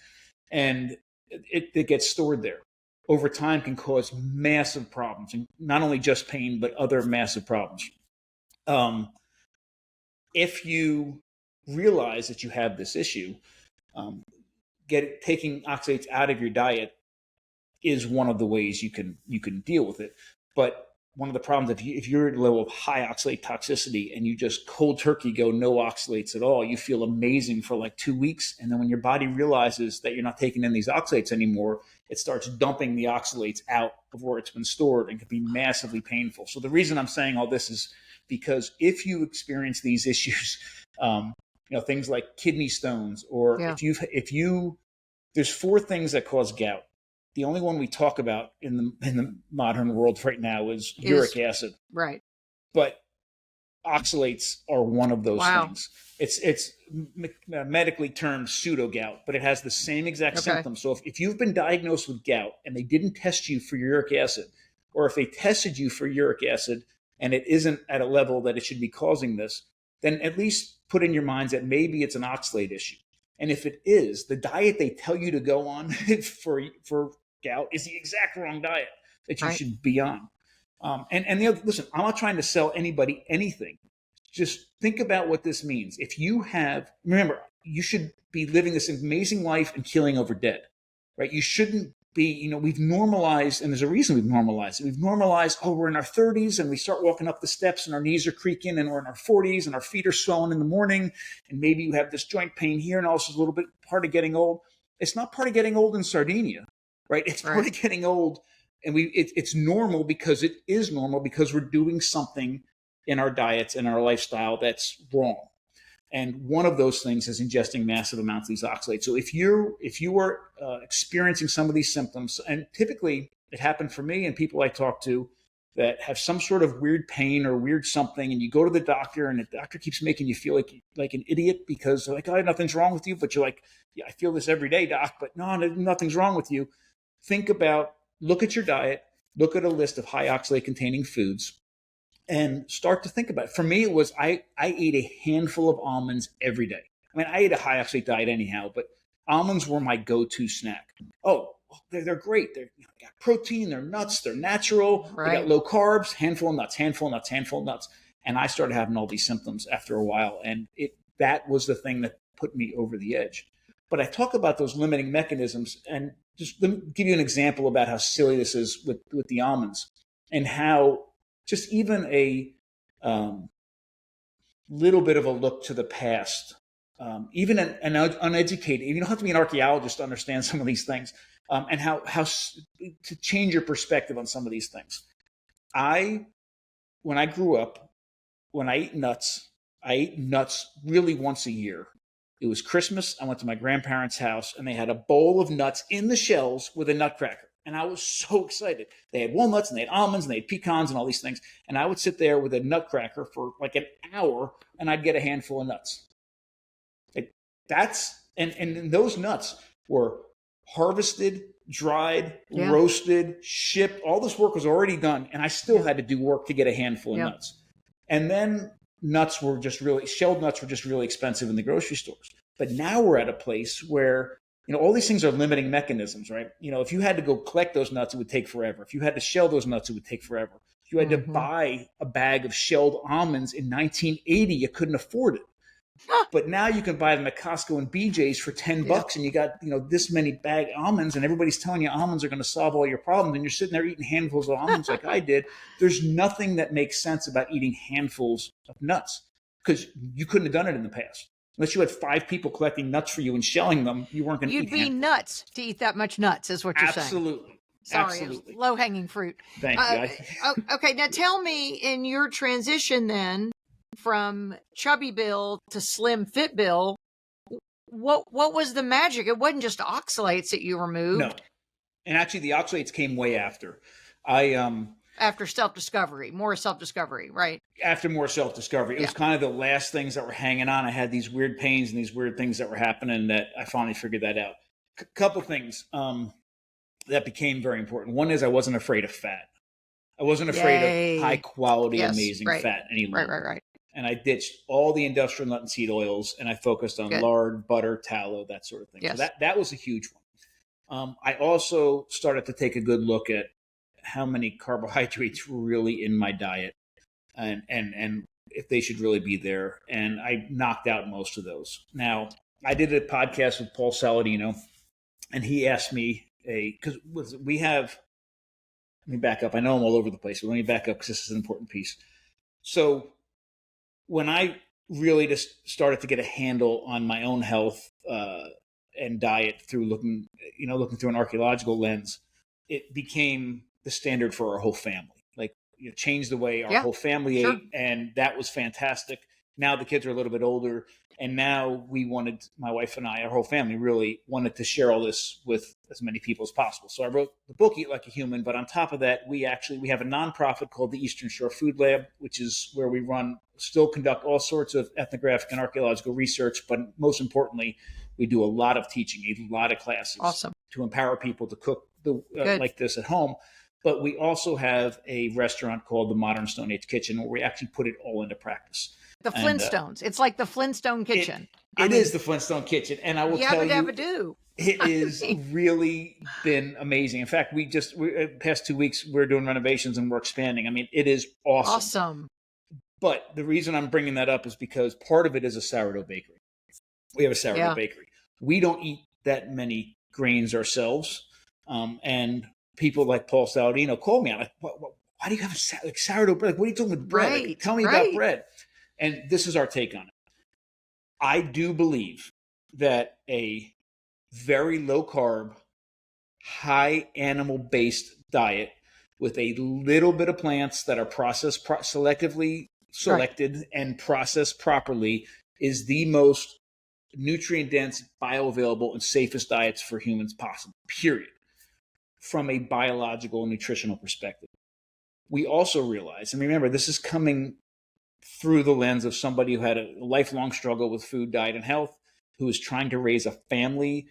and it gets stored there. Over time, can cause massive problems, and not only just pain, but other massive problems. If you realize that you have this issue, taking oxalates out of your diet is one of the ways you can deal with it. But one of the problems, if you're at a level of high oxalate toxicity and you just cold turkey go no oxalates at all, you feel amazing for 2 weeks. And then when your body realizes that you're not taking in these oxalates anymore, it starts dumping the oxalates out of where it's been stored and can be massively painful. So the reason I'm saying all this is because if you experience these issues, things like kidney stones, or if you there's 4 things that cause gout. The only one we talk about in the modern world right now is uric acid.
Right.
But oxalates are one of those things. It's medically termed pseudo gout, but it has the same exact symptoms. So if you've been diagnosed with gout and they didn't test you for uric acid, or if they tested you for uric acid and it isn't at a level that it should be causing this, then at least put in your minds that maybe it's an oxalate issue. And if it is, the diet they tell you to go on for gout is the exact wrong diet that you should be on. Listen, I'm not trying to sell anybody anything. Just think about what this means. If you remember, you should be living this amazing life and killing over dead, right? You shouldn't be, we've normalized, and there's a reason we've normalized it. We've normalized, we're in our 30s and we start walking up the steps and our knees are creaking, and we're in our 40s and our feet are swollen in the morning. And maybe you have this joint pain here, and also a little bit part of getting old. It's not part of getting old in Sardinia, right? It's part of getting old. And it's normal because it is normal because we're doing something in our diets and our lifestyle that's wrong. And one of those things is ingesting massive amounts of these oxalates. So if you are experiencing some of these symptoms, and typically it happened for me and people I talk to that have some sort of weird pain or weird something, and you go to the doctor and the doctor keeps making you feel like an idiot because they're like, nothing's wrong with you. But you're like, yeah, I feel this every day, doc, but no, nothing's wrong with you. Look at your diet, look at a list of high oxalate containing foods, and start to think about it. For me, it was I ate a handful of almonds every day. I mean, I ate a high oxalate diet anyhow, but almonds were my go-to snack. Oh, they're great. They got protein, they're nuts, they're natural, They got low carbs, handful of nuts. And I started having all these symptoms after a while. And that was the thing that put me over the edge. But I talk about those limiting mechanisms, and just let me give you an example about how silly this is with the almonds, and how just even a little bit of a look to the past, even an uneducated, you don't have to be an archaeologist to understand some of these things, and how to change your perspective on some of these things. When I grew up, when I ate nuts really once a year. It was Christmas. I went to my grandparents' house, and they had a bowl of nuts in the shells with a nutcracker. And I was so excited. They had walnuts, and they had almonds, and they had pecans, and all these things. And I would sit there with a nutcracker for like an hour, and I'd get a handful of nuts. And those nuts were harvested, dried, roasted, shipped. All this work was already done, and I still had to do work to get a handful of nuts. And then shelled nuts were just really expensive in the grocery stores. But now we're at a place where, all these things are limiting mechanisms, right? If you had to go collect those nuts, it would take forever. If you had to shell those nuts, it would take forever. If you had to buy a bag of shelled almonds in 1980, you couldn't afford it. But now you can buy them at Costco and BJ's for $10, and you got this many bag almonds, and everybody's telling you almonds are going to solve all your problems, and you're sitting there eating handfuls of almonds like I did. There's nothing that makes sense about eating handfuls of nuts, because you couldn't have done it in the past. Unless you had 5 people collecting nuts for you and shelling them, you weren't going to eat
handfuls. You'd be nuts to eat that much nuts, is what you're saying.
Absolutely.
Sorry,
Absolutely.
Low-hanging fruit.
Thank you.
Okay, now tell me, in your transition then, from chubby Bill to slim fit Bill, what was the magic? It wasn't just oxalates that you removed.
No, and actually the oxalates came way after.
After self-discovery, more self-discovery, right? After
more self-discovery. It was kind of the last things that were hanging on. I had these weird pains and these weird things that were happening that I finally figured that out. Couple things that became very important. One is I wasn't afraid of fat. I wasn't afraid of high quality, amazing fat anymore.
Right.
And I ditched all the industrial nut and seed oils, and I focused on lard, butter, tallow, that sort of thing.
Yes.
So that was a huge one. I also started to take a good look at how many carbohydrates were really in my diet, and if they should really be there. And I knocked out most of those. Now, I did a podcast with Paul Saladino, and he asked me because we have. Let me back up. I know I'm all over the place, but let me back up because this is an important piece. So when I really just started to get a handle on my own health and diet through looking through an archaeological lens, it became the standard for our whole family. Like, changed the way our whole family ate, and that was fantastic. Now the kids are a little bit older, and now my wife and I, our whole family, really wanted to share all this with as many people as possible. So I wrote the book, Eat Like a Human, but on top of that, we have a nonprofit called the Eastern Shore Food Lab, which is where we still conduct all sorts of ethnographic and archaeological research, but most importantly, we do a lot of teaching, a lot of classes to empower people to cook like this at home. But we also have a restaurant called the Modern Stone Age Kitchen, where we actually put it all into practice.
The Flintstones. It's like the Flintstone kitchen.
It is the Flintstone kitchen. And I will tell you, it has really been amazing. In fact, past 2 weeks, we're doing renovations and we're expanding. I mean, it is awesome.
Awesome.
But the reason I'm bringing that up is because part of it is a sourdough bakery. We have a sourdough bakery. We don't eat that many grains ourselves. And people like Paul Saladino call me. I'm like, why do you have sourdough bread? Like, what are you doing with bread? Like, tell me about bread. And this is our take on it. I do believe that a very low carb, high animal based diet with a little bit of plants that are selectively selected and processed properly is the most nutrient dense, bioavailable, and safest diets for humans possible, period, from a biological and nutritional perspective. We also realize, and remember, this is coming through the lens of somebody who had a lifelong struggle with food, diet, and health, who is trying to raise a family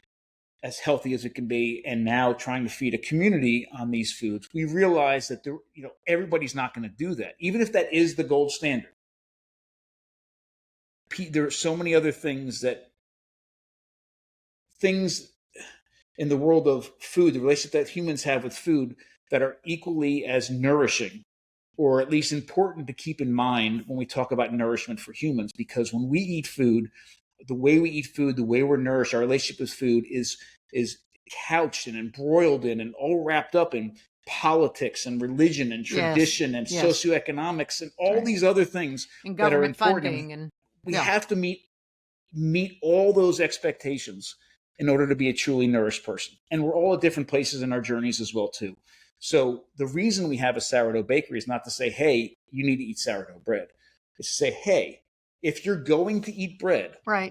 as healthy as it can be, and now trying to feed a community on these foods. We realize that everybody's not going to do that, even if that is the gold standard. There are so many other things in the world of food, the relationship that humans have with food, that are equally as nourishing, or at least important to keep in mind when we talk about nourishment for humans. Because when we eat food, the way we eat food, the way we're nourished, our relationship with food is couched and embroiled in and all wrapped up in politics and religion and tradition and socioeconomics and all these other things
and
that are
government
important.
funding, and
we have to meet all those expectations in order to be a truly nourished person. And we're all at different places in our journeys as well too. So the reason we have a sourdough bakery is not to say, hey, you need to eat sourdough bread. It's to say, hey, if you're going to eat bread,
right,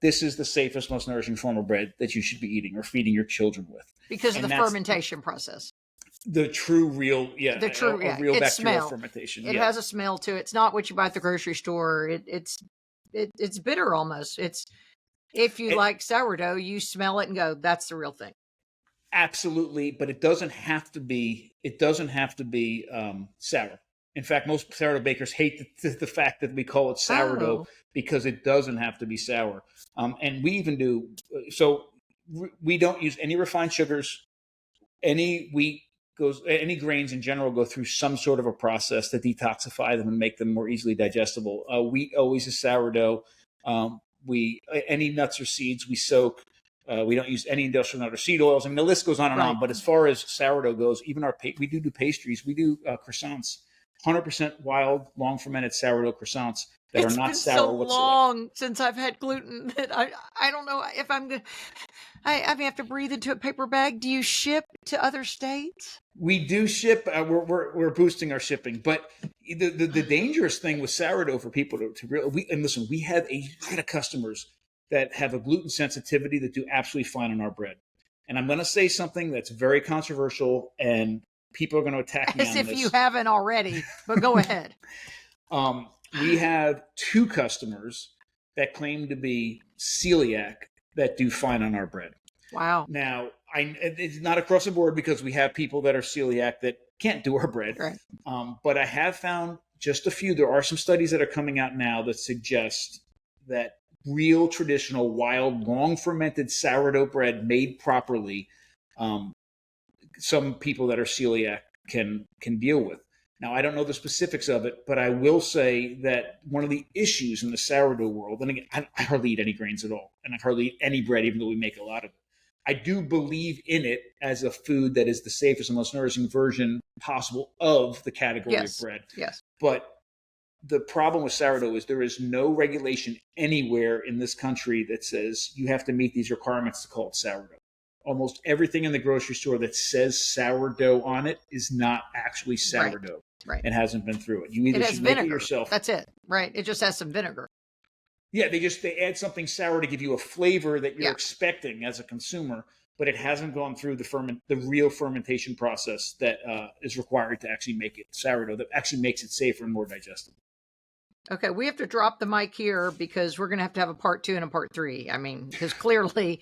this is the safest, most nourishing form of bread that you should be eating or feeding your children with.
Because of the fermentation process.
The true, real, real bacterial
smell.
Fermentation.
It has a smell to it. It's not what you buy at the grocery store. It's bitter almost. If you like sourdough, you smell it and go, that's the real thing.
Absolutely, but it doesn't have to be. It doesn't have to be sour. In fact, most sourdough bakers hate the fact that we call it sourdough because it doesn't have to be sour. And we even do so. We don't use any refined sugars. Any grains in general go through some sort of a process to detoxify them and make them more easily digestible. Wheat always is sourdough. Any nuts or seeds we soak. We don't use any industrial nut or seed oils. I mean, the list goes on and on. But as far as sourdough goes, even we do pastries. We do croissants, 100% wild, long fermented sourdough croissants that are not sour whatsoever. It's so
long since I've had gluten that I don't know if I'm going to. I may have to breathe into a paper bag. Do you ship to other states?
We do ship. We're boosting our shipping, but the dangerous thing with sourdough for people to really listen. We have a lot of customers that have a gluten sensitivity that do absolutely fine on our bread. And I'm going to say something that's very controversial, and people are going to attack me on this.
As if you haven't already, but go ahead.
We have 2 customers that claim to be celiac that do fine on our bread.
Wow.
Now, it's not across the board because we have people that are celiac that can't do our bread.
Right.
But I have found just a few. There are some studies that are coming out now that suggest that real traditional wild long fermented sourdough bread made properly, some people that are celiac can deal with. Now, I don't know the specifics of it, but I will say that one of the issues in the sourdough world, and again, I hardly eat any grains at all, and I hardly eat any bread, even though we make a lot of it. I do believe in it as a food that is the safest and most nourishing version possible of the category of bread.
Yes.
But the problem with sourdough is there is no regulation anywhere in this country that says you have to meet these requirements to call it sourdough. Almost everything in the grocery store that says sourdough on it is not actually sourdough. Right. It hasn't been through it. You either should make it yourself.
That's it. Right. It just has some vinegar.
Yeah, they add something sour to give you a flavor that you're expecting as a consumer, but it hasn't gone through the real fermentation process that is required to actually make it sourdough, that actually makes it safer and more digestible.
Okay, we have to drop the mic here because we're going to have a part 2 and a part 3. I mean, because clearly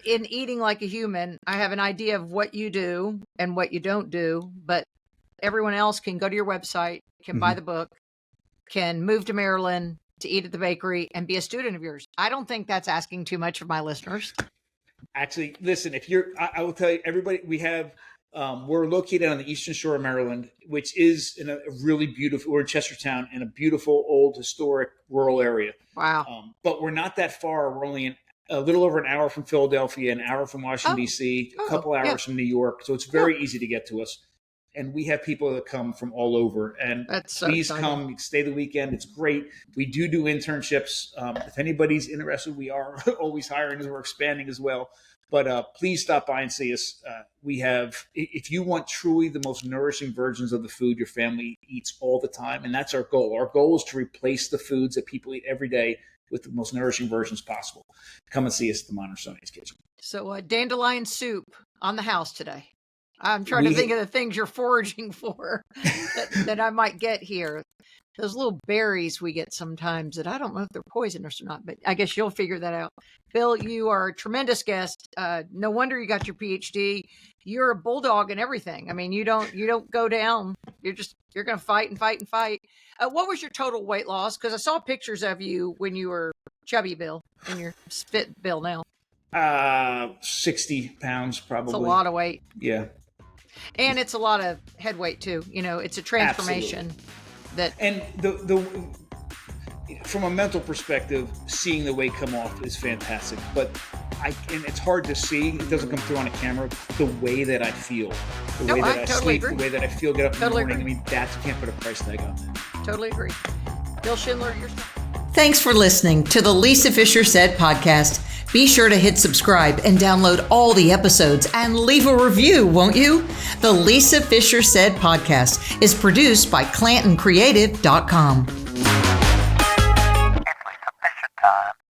in eating like a human, I have an idea of what you do and what you don't do, but everyone else can go to your website, can buy the book, can move to Maryland to eat at the bakery and be a student of yours. I don't think that's asking too much of my listeners.
Actually, listen, I will tell you, everybody, we have, we're located on the eastern shore of Maryland, which is in a really beautiful, we're in Chestertown, in a beautiful, old, historic, rural area.
Wow.
But we're not that far. We're only a little over an hour from Philadelphia, an hour from Washington, D.C., a couple hours from New York. So it's very easy to get to us. And we have people that come from all over. And please come, stay the weekend. It's great. We do internships. If anybody's interested, we are always hiring as we're expanding as well. But please stop by and see us. We have, if you want truly the most nourishing versions of the food your family eats all the time, and that's our goal. Our goal is to replace the foods that people eat every day with the most nourishing versions possible. Come and see us at the Modern Sunday's Kitchen.
So dandelion soup on the house today. I'm trying to think of the things you're foraging for that I might get here. Those little berries we get sometimes that I don't know if they're poisonous or not, but I guess you'll figure that out. Bill, you are a tremendous guest. No wonder you got your PhD. You're a bulldog and everything. I mean, you don't go down. You're going to fight and fight and fight. What was your total weight loss? Because I saw pictures of you when you were chubby, Bill, and you're spit Bill now.
60 pounds probably.
It's a lot of weight.
Yeah.
And it's a lot of head weight too. You know, it's a transformation.
Absolutely. And from a mental perspective, seeing the weight come off is fantastic. But and it's hard to see. It doesn't come through on a camera. The way that I feel, the way that I sleep, the way that I feel, get up in the morning. I mean, you can't put a price tag on that.
Totally agree. Bill Schindler, you're.
Thanks for listening to the Lisa Fischer Said podcast. Be sure to hit subscribe and download all the episodes and leave a review, won't you? The Lisa Fischer Said podcast is produced by ClantonCreative.com.